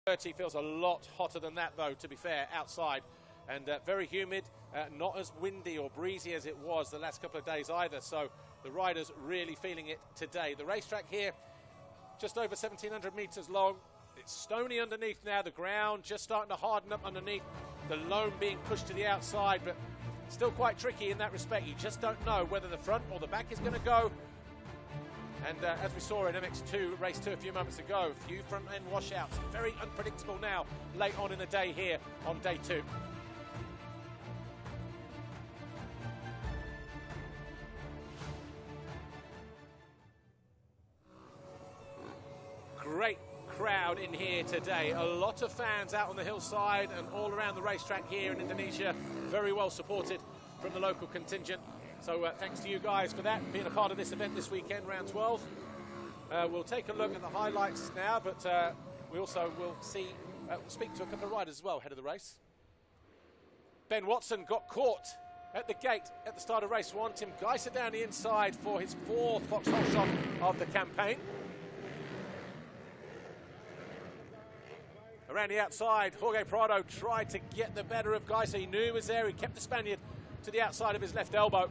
30 feels a lot hotter than that, though, to be fair, outside. And very humid, not as windy or breezy as it was the last couple of days either. So the riders really feeling it today. The racetrack here, just over 1,700 metres long. It's stony underneath now. The ground just starting to harden up underneath. The loam being pushed to the outside, but still quite tricky in that respect. You just don't know whether the front or the back is going to go. And as we saw in MX2, race 2 a few moments ago, a few front end washouts. Very unpredictable now, late on in the day here on day 2. Great crowd in here today. A lot of fans out on the hillside and all around the racetrack here in Indonesia. Very well supported from the local contingent. So thanks to you guys for that, being a part of this event this weekend, round 12. We'll take a look at the highlights now, but we also will speak to a couple of riders as well ahead of the race. Ben Watson got caught at the gate at the start of race 1. Tim Geiser down the inside for his 4th foxhole shot of the campaign. Around the outside, Jorge Prado tried to get the better of Geiser. He knew he was there. He kept the Spaniard to the outside of his left elbow.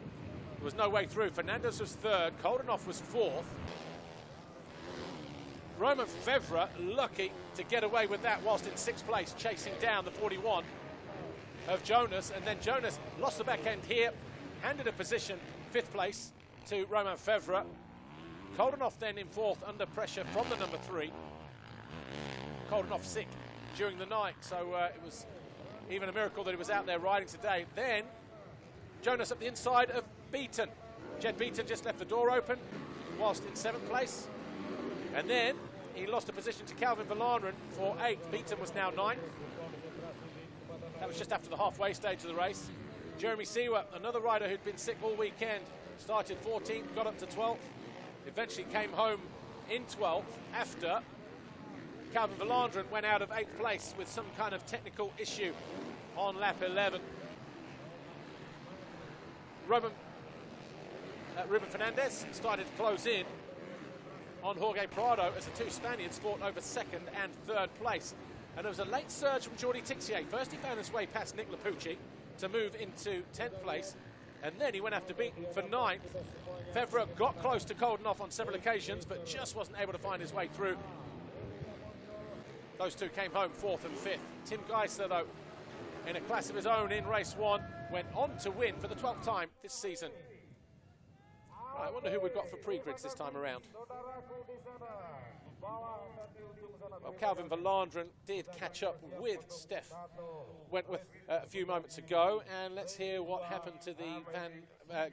There was no way through. Fernandez was 3rd. Koldenhoff was 4th. Roman Fevre lucky to get away with that whilst in 6th place, chasing down the 41 of Jonas. And then Jonas lost the back end here, handed a position, 5th place, to Roman Fevre. Koldenhoff then in 4th under pressure from the number 3. Koldenhoff sick during the night, so it was even a miracle that he was out there riding today. Then Jonas up the inside of Beaton. Jed Beaton just left the door open whilst in 7th place. And then he lost a position to Calvin Verlanderen for 8th. Beaton was now 9th. That was just after the halfway stage of the race. Jeremy Seawer, another rider who'd been sick all weekend, started 14th, got up to 12th. Eventually came home in 12th after Calvin Verlanderen went out of 8th place with some kind of technical issue on lap 11. Ruben Fernandez started to close in on Jorge Prado as the 2 Spaniards fought over 2nd and 3rd place. And there was a late surge from Jordi Tixier. First he found his way past Nick Lapucci to move into 10th place, and then he went after Beaton for 9th. Fevre got close to Koldenhoff on several occasions, but just wasn't able to find his way through. Those 2 came home 4th and 5th. Tim Geiser, though, in a class of his own in race 1, went on to win for the 12th time this season. Right, I wonder who we've got for pre-grids this time around. Well, Calvin Verlanderen did catch up with Steph Wentworth a few moments ago, and let's hear what happened to the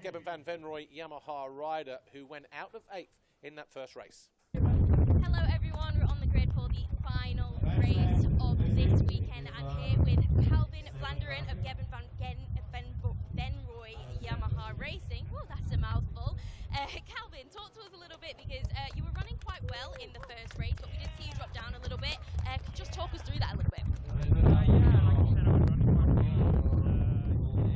Geben van Venrooy Yamaha rider who went out of 8th in that first race. Hello everyone, we're on the grid for the final race of this weekend. I'm here with Calvin Verlanderen of Geben van Venrooy Yamaha Racing. Well, that's a mouthful. Calvin, talk to us a little bit, because you were running quite well in the first race, but we did see you drop down a little bit. Just talk us through that a little bit. Yeah, like you said, I was running quite well in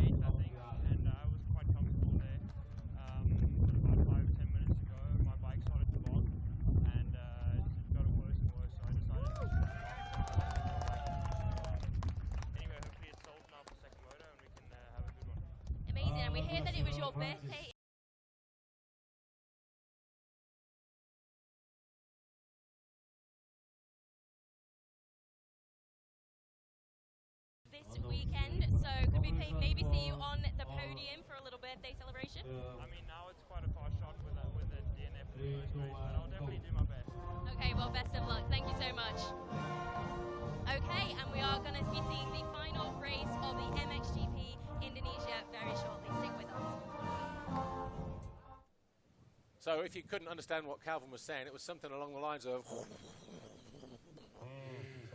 8th, I think, and I was quite comfortable there. But about 5-10 minutes ago, my bike started to bog, and it got worse and worse, so I decided to anyway, hopefully it's solved now for second motor and we can have a good one. Amazing, and we hear that it was your birthday this weekend, so could we maybe see you on the podium for a little birthday celebration? I mean, now it's quite a far shot with the DNF for the first race, but I'll definitely do my best. Okay, well, best of luck. Thank you so much. Okay, and we are going to be seeing the final race of the Mxgp Indonesia very shortly. Stick with us. So if you couldn't understand what Calvin was saying, it was something along the lines of...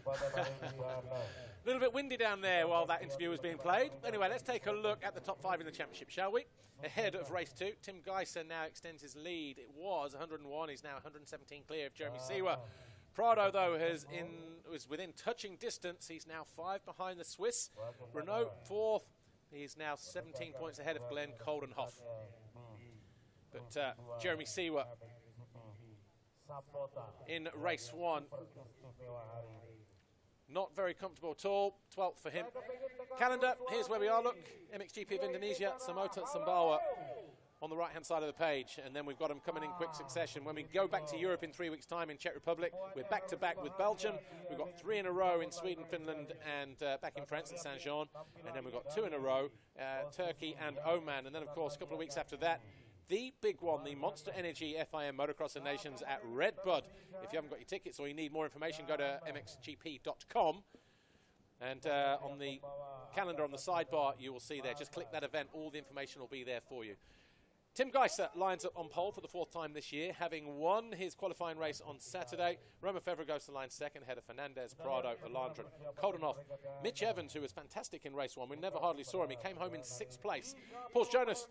A little bit windy down there while that interview was being played. Anyway, let's take a look at the top 5 in the championship, shall we? Ahead of race 2, Tim Geiser now extends his lead. It was 101, he's now 117 clear of Jeremy Seawer. Prado, though, was within touching distance. He's now 5 behind the Swiss. Renault 4th. He's now 17 points ahead of Glenn Koldenhoff. But Jeremy Seawer in race 1 not very comfortable at all. 12th for him. Calendar, here's where we are, look. Mxgp of Indonesia, Sumbawa on the right-hand side of the page. And then we've got them coming in quick succession. When we go back to Europe in 3 weeks' time in Czech Republic, we're back-to-back with Belgium. We've got 3 in a row in Sweden, Finland, and back in France at Saint-Jean. And then we've got 2 in a row, Turkey and Oman. And then, of course, a couple of weeks after that, the big one, the Monster Energy FIM Motocross of Nations at Redbud. If you haven't got your tickets or you need more information, go to Mxgp.com. And on the calendar on the sidebar, you will see there. Just click that event. All the information will be there for you. Tim Geiser lines up on pole for the 4th time this year, having won his qualifying race on Saturday. Romain Febvre goes to line 2nd, ahead of Fernandez, Prado, Alandra, Koldenhoff. Mitch Evans, who was fantastic in race 1, we never hardly saw him. He came home in 6th place. Paul Jonas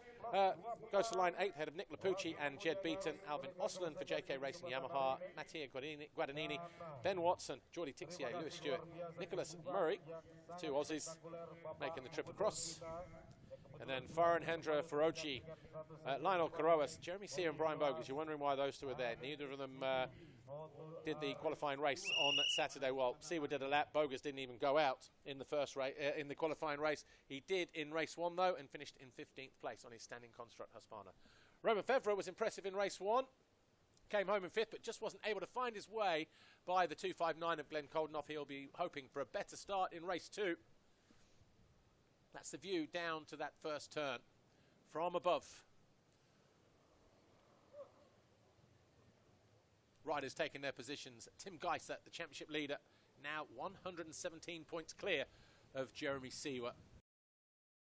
goes to line 8th, ahead of Nick Lapucci and Jed Beaton. Alvin Osland for JK Racing Yamaha, Mattia Guadagnini, Ben Watson, Geordie Tixier, Lewis Stewart, Nicholas Murray, 2 Aussies making the trip across. And then Farhan Hendra, Ferroci, Lionel Carroas, Jeremy Sear and Brian Bogus. You're wondering why those 2 are there. Neither of them did the qualifying race on Saturday. Well, Sear did a lap. Bogus didn't even go out in the first race, in the qualifying race. He did in race 1, though, and finished in 15th place on his standing construct Husqvarna. Romain Febvre was impressive in race 1. Came home in 5th, but just wasn't able to find his way by the 259 of Glenn Koldenhoff. He'll be hoping for a better start in race 2. That's the view down to that first turn from above. Riders taking their positions. Tim Geiser, the championship leader, now 117 points clear of Jeremy Sear.